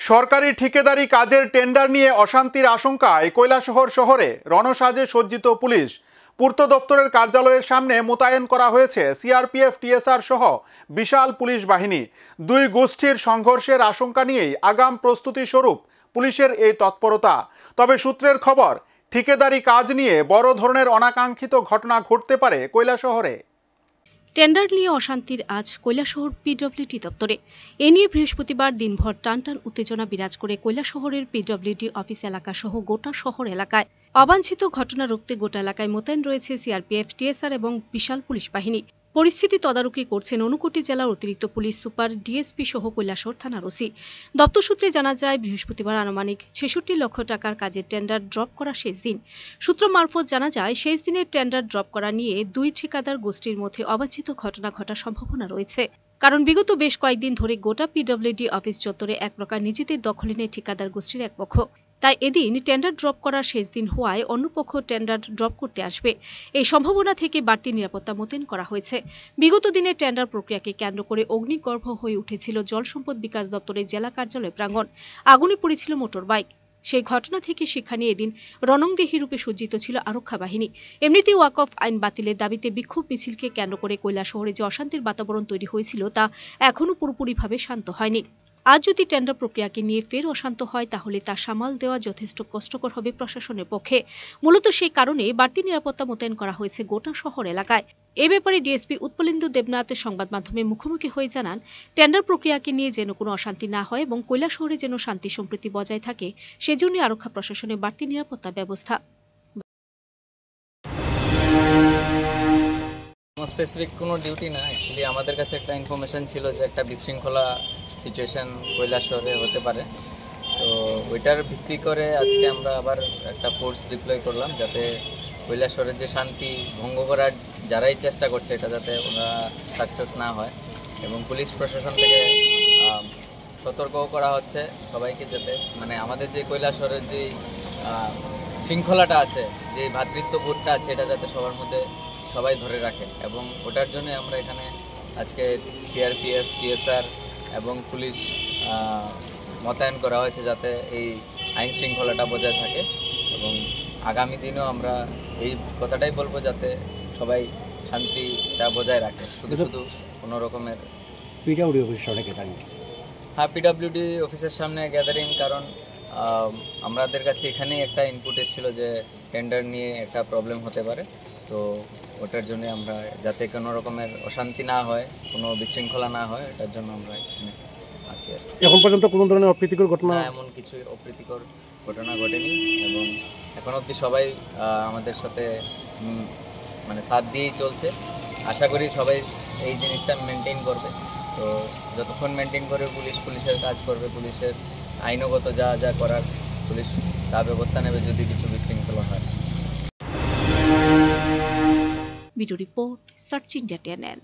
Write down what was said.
সরকারি ঠিকাদারি কাজের টেন্ডার নিয়ে অশান্তির আশঙ্কায় কৈলাসহর শহরে রণসাজে সজ্জিত পুলিশ। পূর্ত দপ্তরের কার্যালয়ের সামনে মোতায়েন করা হয়েছে সিআরপিএফ, টিএসআর সহ বিশাল পুলিশ বাহিনী। দুই গোষ্ঠীর সংঘর্ষের আশঙ্কা নিয়েই আগাম প্রস্তুতি স্বরূপ পুলিশের এই তৎপরতা। তবে সূত্রের খবর, ঠিকাদারি কাজ নিয়ে বড় ধরনের অনাকাঙ্ক্ষিত ঘটনা ঘটতে পারে কৈলাসহরে। টেন্ডার নিয়ে অশান্তির আজ কৈলাসহর পিডব্লিউডি দপ্তরে। এ নিয়ে বৃহস্পতিবার দিনভর টানটান উত্তেজনা বিরাজ করে কৈলাসহরের পিডব্লিউডি অফিস এলাকা সহ গোটা শহর এলাকায়। অবাঞ্ছিত ঘটনা রুখতে গোটা এলাকায় মোতায়েন রয়েছে সিআরপিএফ, টিএসআর এবং বিশাল পুলিশ বাহিনী। পরিস্থিতি তদারকি করছেন ঊনকোটি জেলার অতিরিক্ত পুলিশ সুপার, ডিএসপি সহ কৈলাসহর থানার ওসি। দপ্তর সূত্রে জানা যায়, বৃহস্পতিবার আনুমানিক 66 লক্ষ টাকার কাজের টেন্ডার ড্রপ করা শেষ দিন। সূত্র মারফত জানা যায়, শেষ দিনের টেন্ডার ড্রপ করা নিয়ে দুই ঠিকাদার গোষ্ঠীর মধ্যে অবাঞ্ছিত ঘটনা ঘটার সম্ভাবনা রয়েছে। কারণ বিগত বেশ কয়েকদিন ধরে গোটা পিডব্লিউডি অফিস চত্বরে এক প্রকার নিজেদের দখলে নেয় ঠিকাদার গোষ্ঠীর এক পক্ষ। তাই এদিন টেন্ডার ড্রপ করার শেষ দিন হওয়ায় অন্য পক্ষ টেন্ডার ড্রপ করতে আসবে, এই সম্ভাবনা থেকে বাড়তি নিরাপত্তা মোতায়েন করা হয়েছে। বিগত দিনে টেন্ডার প্রক্রিয়াকে কেন্দ্র করে অগ্নিগর্ভ হয়ে উঠেছিল জল সম্পদ বিকাশ দপ্তরের জেলা কার্যালয় প্রাঙ্গণ। আগুনে পড়েছিল মোটর বাইক। সেই ঘটনা থেকে শিক্ষা নিয়ে এদিন রণংদেহী রূপে সজ্জিত ছিল আরক্ষা বাহিনী। এমনিতেই ওয়াকফ আইন বাতিলের দাবিতে বিক্ষোভ মিছিলকে কেন্দ্র করে কৈলাসহরে যে অশান্তির বাতাবরণ তৈরি হয়েছিল তা এখনও পুরোপুরিভাবে শান্ত হয়নি। আজ যদি টেন্ডার প্রক্রিয়াকে নিয়ে ফের অশান্ত হয়, তাহলে তা সামাল দেওয়া যথেষ্ট কষ্টকর হবে প্রশাসনের পক্ষে। মূলত সেই কারণে বাড়তি নিরাপত্তা মোতায়েন করা হয়েছে গোটা শহর এলাকায়। এ ব্যাপারে ডিএসপি উৎপলেন্দু দেবনাথ সংবাদ মাধ্যমের মুখোমুখি হয়ে জানান, টেন্ডার প্রক্রিয়াকে নিয়ে যেন কোনো অশান্তি না হয় এবং কৈলাসহরে যেন শান্তি সম্প্রীতি বজায় থাকে, সেজন্য আরক্ষা প্রশাসনের বাড়তি নিরাপত্তা ব্যবস্থা। স্পেসিফিক কোনো ডিউটি না, অ্যাকচুয়ালি আমাদের কাছে একটা ইনফরমেশন ছিল যে একটা বিশৃঙ্খলা সিচুয়েশন কৈলাসহরে হতে পারে। তো ওইটার ভিত্তি করে আজকে আমরা আবার একটা ফোর্স ডিপ্লয় করলাম, যাতে কৈলাসহরের যে শান্তি ভঙ্গ করার যারাই চেষ্টা করছে এটা যাতে ওরা সাকসেস না হয়। এবং পুলিশ প্রশাসন থেকে সতর্কও করা হচ্ছে সবাইকে, যাতে মানে আমাদের যে কৈলাসহরের যে শৃঙ্খলাটা আছে, যে ভ্রাতৃত্ববোধটা আছে, এটা যাতে সবার মধ্যে সবাই ধরে রাখে। এবং ওটার জন্য আমরা এখানে আজকে সিআরপিএফ, টিএসআর এবং পুলিশ মোতায়েন করা হয়েছে, যাতে এই আইন শৃঙ্খলাটা বজায় থাকে। এবং আগামী দিনেও আমরা এই কথাটাই বলবো, যাতে সবাই শান্তিটা বজায় রাখে, শুধু কোনো রকমের পিডব্লিউডি অফিসের সামনে গ্যাদারিং। হ্যাঁ, পিডব্লিউডি অফিসের সামনে গ্যাদারিং, কারণ আমাদের কাছে এখানেই একটা ইনপুট এসেছিলো যে টেন্ডার নিয়ে একটা প্রবলেম হতে পারে। তো ওটার জন্য আমরা যাতে কোনো রকমের অশান্তি না হয়, কোনো বিশৃঙ্খলা না হয়, এটার জন্য আমরা এখানে আছি। এখন পর্যন্ত কোনো ধরনের অপ্রীতিকর ঘটনা, এমন কিছু অপ্রীতিকর ঘটনা ঘটেনি এবং এখন অবধি সবাই আমাদের সাথে মানে সাথ দিয়েই চলছে। আশা করি সবাই এই জিনিসটা মেনটেন করবে। তো যতক্ষণ মেনটেন করবে পুলিশের কাজ করবে, পুলিশের আইনগত যা যা করার পুলিশ তা ব্যবস্থা নেবে যদি কিছু বিশৃঙ্খলা হয়। Video report, search India TNN।